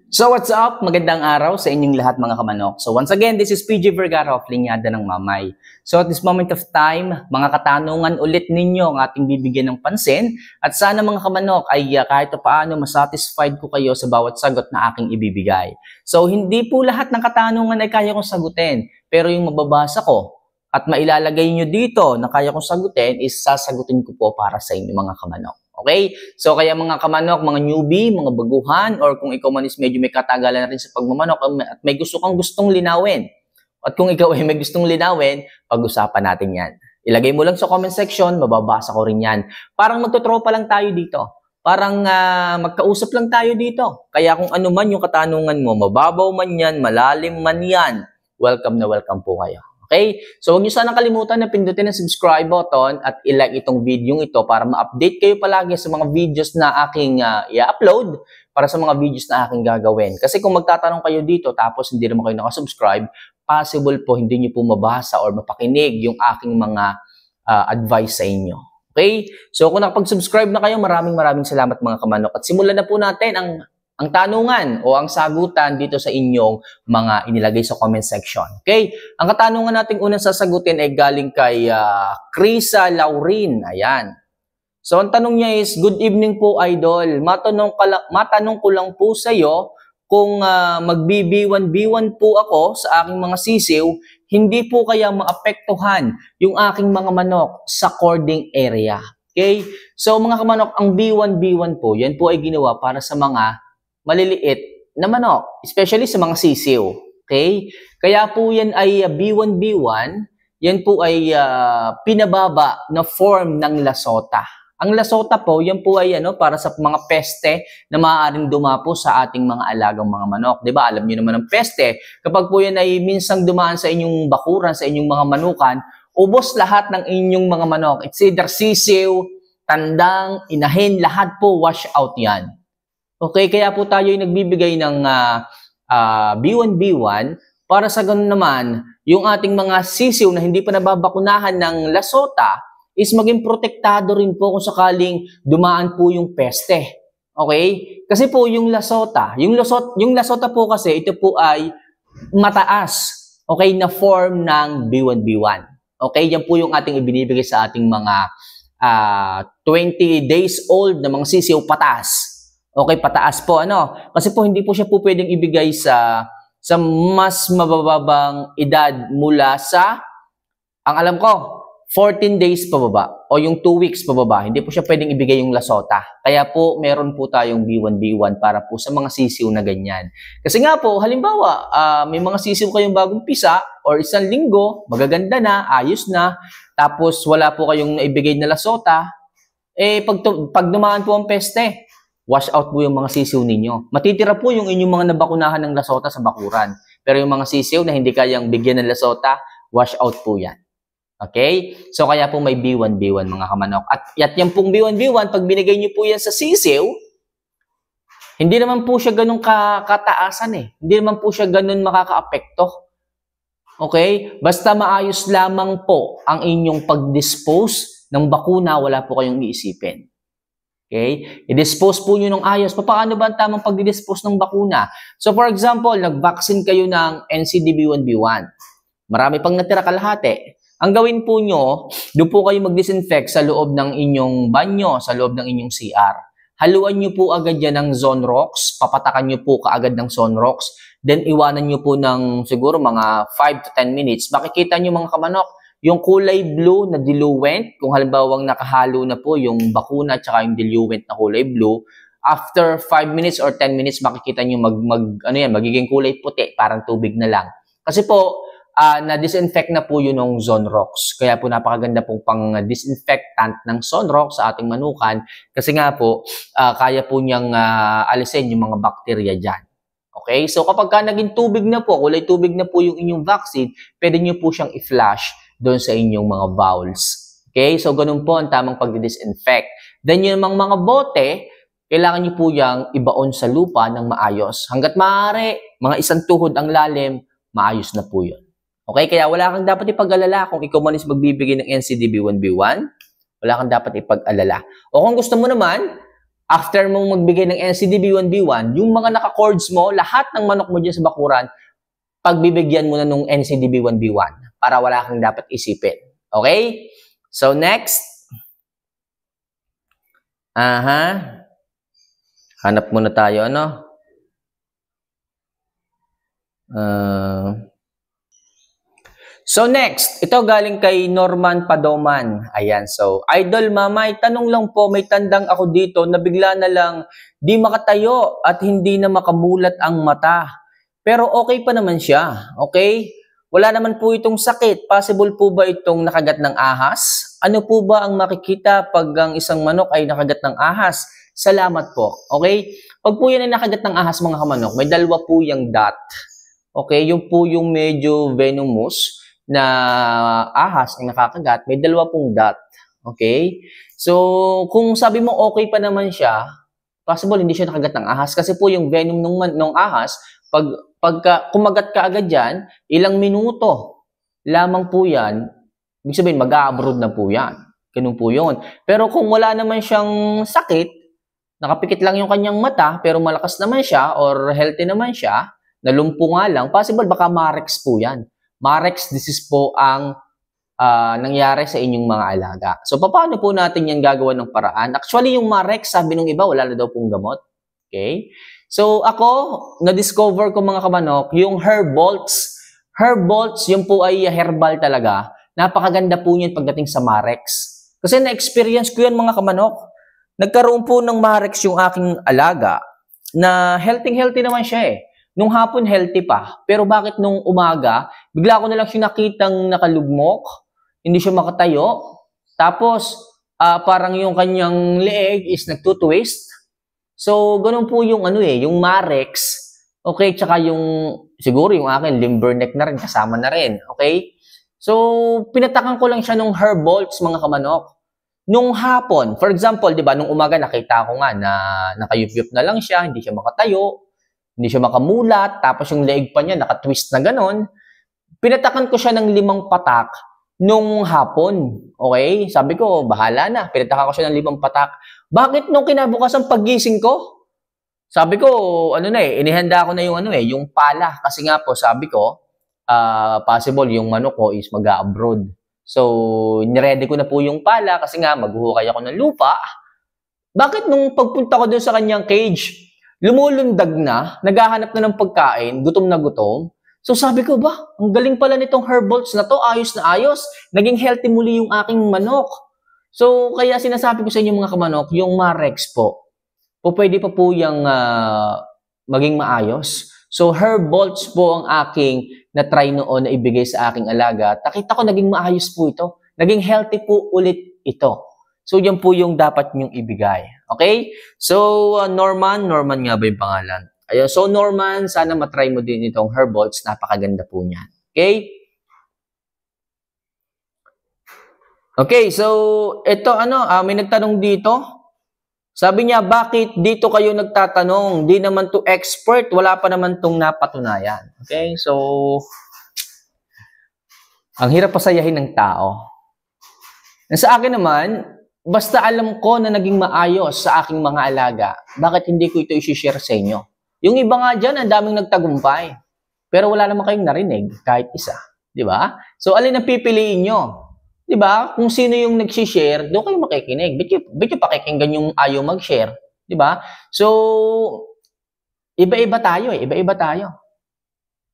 So what's up? Magandang araw sa inyong lahat mga kamanok. So once again, this is PJ Vergara of Linyada ng Mamay. So at this moment of time, mga katanungan ulit ninyo ang ating bibigyan ng pansin at sana mga kamanok ay kahit paano masatisfied ko kayo sa bawat sagot na aking ibibigay. So hindi po lahat ng katanungan ay kaya kong sagutin, pero yung mababasa ko at mailalagay nyo dito na kaya kong sagutin is sasagutin ko po para sa inyo mga kamanok. Okay? So, kaya mga kamanok, mga newbie, mga baguhan, or kung ikaw man is medyo may katagalan na rin sa pagmamanok at may gusto kang gustong linawin. At kung ikaw ay may gustong linawin, pag-usapan natin yan. Ilagay mo lang sa comment section, mababasa ko rin yan. Parang magtutropa lang tayo dito. Parang magkausap lang tayo dito. Kaya kung ano man yung katanungan mo, mababaw man yan, malalim man yan, welcome na welcome po kayo. Okay? So, huwag niyo sanang kalimutan na pindutin ang subscribe button at i-like itong video ito para ma-update kayo palagi sa mga videos na aking i-upload para sa mga videos na aking gagawin. Kasi kung magtatanong kayo dito tapos hindi naman kayo nakasubscribe, possible po hindi niyo po mabasa or mapakinig yung aking mga advice sa inyo. Okay? So, kung nakapag-subscribe na kayo, maraming salamat mga kamanok. At simulan na po natin ang tanungan o ang sagutan dito sa inyong mga inilagay sa comment section. Okay? Ang katanungan nating unang sasagutin ay galing kay Krisa Laurin. Ayan. So, ang tanong niya is, good evening po, Idol. Matanong ko lang po sa iyo kung magbi-B1 po ako sa aking mga sisiw, hindi po kaya maapektuhan yung aking mga manok sa cording area. Okay? So, mga kamanok, ang B1 po, yan po ay ginawa para sa mga maliliit na manok, especially sa mga sisiw. Okay? Kaya po yan ay B1, yan po ay pinababa na form ng lasota. Ang lasota po, yan po ay para sa mga peste na maaaring dumapo sa ating mga alagang mga manok. Diba? Alam niyo naman ang peste. Kapag po yan ay minsang dumaan sa inyong bakuran, sa inyong mga manukan, ubos lahat ng inyong mga manok. It's either sisiw, tandang, inahin, lahat po wash out yan. Okay, kaya po tayo ay nagbibigay ng B1 para sa ganun naman, yung ating mga sisiw na hindi pa nababakunahan ng lasota is maging protektado rin po kung sakaling dumaan po yung peste. Okay? Kasi po yung lasota po kasi ito po ay mataas, okay, na form ng B1. Okay, yan po yung ating ibinibigay sa ating mga 20 days old na mga sisiw pataas. Okay, pataas po, Kasi po hindi po siya po pwedeng ibigay sa mas mabababang edad mula sa, ang alam ko, 14 days pababa o yung 2 weeks pababa. Hindi po siya pwedeng ibigay yung lasota. Kaya po, meron po tayong B1 para po sa mga sisiw na ganyan. Kasi nga po, halimbawa, may mga sisiw kayong bagong pisa or isang linggo, magaganda na, ayos na, tapos wala po kayong naibigay na lasota, pag dumaan po ang peste, wash out po yung mga sisiw ninyo. Matitira po yung inyong mga nabakunahan ng lasota sa bakuran. Pero yung mga sisiw na hindi kayang bigyan ng lasota, wash out po yan. Okay? So, kaya po may B1 mga kamanok. At yan pong B1, pag binigay nyo po yan sa sisiw, hindi naman po siya ganun kataasan eh. Hindi naman po siya ganun makaka-apekto. Okay? Basta maayos lamang po ang inyong pag-dispose ng bakuna, wala po kayong iisipin. Okay? I-dispose po nyo ng ayos. Paano ba ang tamang pag-dispose ng bakuna? So, for example, nag-vaccine kayo ng NCD-B1. Marami pang natira kalahati. Ang gawin po nyo, doon po kayo mag-disinfect sa loob ng inyong banyo, sa loob ng inyong CR. Haluan nyo po agad yan ng Zonrox. Papatakan nyo po kaagad ng Zonrox. Then, iwanan nyo po ng siguro mga 5 to 10 minutes. Makikita nyo mga kamanok, yung kulay blue na diluent, kung halimbawang nakahalo na po yung bakuna at saka yung diluent na kulay blue, after 5 minutes or 10 minutes, makikita nyo magiging kulay puti, parang tubig na lang. Kasi po, na-disinfect na po yun ng Zonrox. Kaya po napakaganda pong pang-disinfectant ng Zonrox sa ating manukan kasi nga po, kaya po niyang alisin yung mga bakterya dyan. Okay? So kapag naging tubig na po, kulay tubig na po yung inyong vaccine, pwede nyo po siyang i-flush doon sa inyong mga bowls. Okay? So, ganun po ang tamang pag-disinfect. Then, yung mga bote, kailangan nyo po yung ibaon sa lupa ng maayos. Hanggat maaari, mga isang tuhod ang lalim, maayos na po yun. Okay? Kaya wala kang dapat ipag-alala kung ikaw man is magbibigay ng NCD-B1, wala kang dapat ipag-alala. O kung gusto mo naman, after mong magbigay ng NCDB1B1, yung mga naka-cords mo, lahat ng manok mo dyan sa bakuran, pagbibigyan mo na nung NCDB1B1 para wala kang dapat isipin. Okay? So, next. Hanap muna tayo, ano? So next, ito galing kay Norman Padoman. Ayan, so, Idol Mamay, tanong lang po, may tandang ako dito na bigla na lang di makatayo at hindi na makamulat ang mata. Pero okay pa naman siya, okay? Wala naman po itong sakit. Possible po ba itong nakagat ng ahas? Ano po ba ang makikita pag ang isang manok ay nakagat ng ahas? Salamat po, okay? Pag po yan ay nakagat ng ahas, mga kamanok, may dalawa po yung dot. Okay, yung po yung medyo venomous na ahas ang nakakagat, may dalawa pong dot. Okay? So, kung sabi mo okay pa naman siya, possible hindi siya nakagat ng ahas kasi po yung venom ng ahas, pagka kumagat ka agad yan, ilang minuto lamang po yan, ibig sabihin mag-a-abroad na po yan. Ganun po yun. Pero kung wala naman siyang sakit, nakapikit lang yung kanyang mata, pero malakas naman siya or healthy naman siya, nalumpo nga lang, possible baka Marex po yan. Marex disease po ang nangyari sa inyong mga alaga. So, paano po natin yan gagawa ng paraan? Actually, yung Marex, sabi nung iba, wala na daw pong gamot. Okay? So, ako, na-discover ko mga kamanok, yung Herbolts. Herbolts, yun po ay herbal talaga. Napakaganda po yun pagdating sa Marex. Kasi na-experience ko yan mga kamanok. Nagkaroon po ng Marex yung aking alaga na healthy naman siya eh. Nung hapon, healthy pa. Pero bakit nung umaga, bigla ko na lang siya nakitang nakalugmok, hindi siya makatayo, tapos parang yung kanyang leeg is nagtutwist. So, ganun po yung yung Marex, okay, tsaka yung, siguro yung akin, limberneck na rin, kasama na rin, okay? So, pinatakan ko lang siya nung Herbolts, mga kamanok. Nung hapon, for example, di ba, nung umaga nakita ko nga na nakayup-yup na lang siya, hindi siya makatayo, hindi siya makamulat, tapos yung leeg pa niya nakatwist na ganon. Pinatakan ko siya ng 5 patak nung hapon. Okay? Sabi ko, bahala na. Pinatakan ko siya ng 5 patak. Bakit nung kinabukasan paggising ko? Sabi ko, inihanda ko na yung yung pala. Kasi nga po, sabi ko, possible yung manok ko is mag-a-abroad. So, niready ko na po yung pala kasi nga maghuhukay ako ng lupa. Bakit nung pagpunta ko doon sa kanyang cage, lumulundag na, naghahanap na ng pagkain, gutom na gutom. So sabi ko ba, ang galing pala nitong Herbolts na to, ayos na ayos. Naging healthy muli yung aking manok. So kaya sinasabi ko sa inyo mga kamanok, yung Marex po, pwede pa po yung maging maayos. So Herbolts po ang aking na-try noon na ibigay sa aking alaga. Nakita ko naging maayos po ito. Naging healthy po ulit ito. So, yan po yung dapat nyong ibigay. Okay? So, Norman nga ba yung pangalan? Ayun. So, Norman, sana matry mo din itong Herbolts. Napakaganda po niyan. Okay? Okay, so, ito may nagtanong dito. Sabi niya, bakit dito kayo nagtatanong? Di naman to expert. Wala pa naman tong napatunayan. Okay? So, ang hirap pasayahin ng tao. Sa akin naman, basta alam ko na naging maayos sa aking mga alaga, bakit hindi ko ito i-share sa inyo? Yung iba nga dyan, ang daming nagtagumpay. Pero wala naman kayong narinig, kahit isa. Di ba? So, alin ang pipiliin nyo? Di ba? Kung sino yung nag-share, doon kayo makikinig. Ba't yung pakikinggan yung ayaw mag-share? Di ba? So, iba-iba tayo eh. Iba-iba tayo.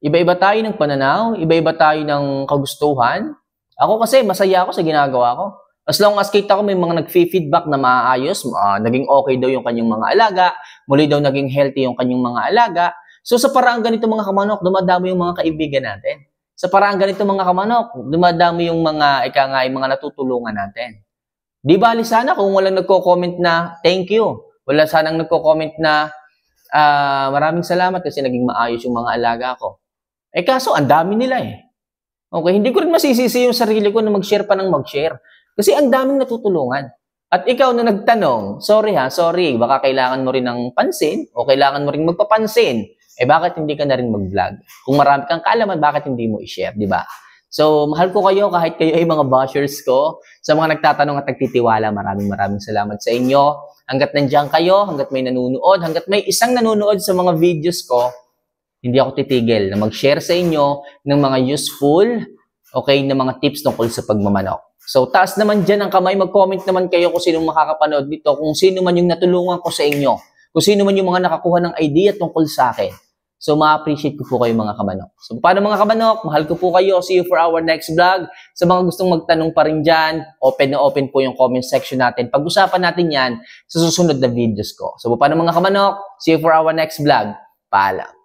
Iba-iba tayo ng pananaw. Iba-iba tayo ng kagustuhan. Ako kasi, masaya ako sa ginagawa ko. As long as kita ko may mga nag-feedback na maayos, naging okay daw yung kanyang mga alaga, muli daw naging healthy yung kanyang mga alaga. So sa parang ganito mga kamanok, dumadami yung mga kaibigan natin. Sa parang ganito mga kamanok, dumadami yung mga mga natutulungan natin. Di bali sana kung walang nagko-comment na thank you. Wala sanang nagko-comment na maraming salamat kasi naging maayos yung mga alaga ko. Kaso ang dami nila eh. Okay, hindi ko rin masisisi yung sarili ko na mag-share pa ng mag-share. Kasi ang daming natutulungan. At ikaw na nagtanong, sorry, baka kailangan mo rin ng pansin o kailangan mo rin magpapansin. Bakit hindi ka na rin mag-vlog? Kung marami kang kaalaman, bakit hindi mo i-share, di ba? So, mahal ko kayo kahit kayo ay mga bashers ko. Sa mga nagtatanong at nagtitiwala, maraming salamat sa inyo. Hanggat nandiyan kayo, hanggat may nanonood, hanggat may isang nanonood sa mga videos ko, hindi ako titigil na mag-share sa inyo ng mga useful, okay, na mga tips tungkol sa pagmamanok. So, taas naman dyan ang kamay. Mag-comment naman kayo kung sino makakapanood dito, kung sino man yung natulungan ko sa inyo, kung sino man yung mga nakakuha ng idea tungkol sa akin. So, ma-appreciate ko po kayo mga kamanok. So, paano mga kamanok? Mahal ko po kayo. See you for our next vlog. Sa mga gustong magtanong pa rin dyan, open na open po yung comment section natin. Pag-usapan natin yan sa susunod na videos ko. So, paano mga kamanok? See you for our next vlog. Paalam.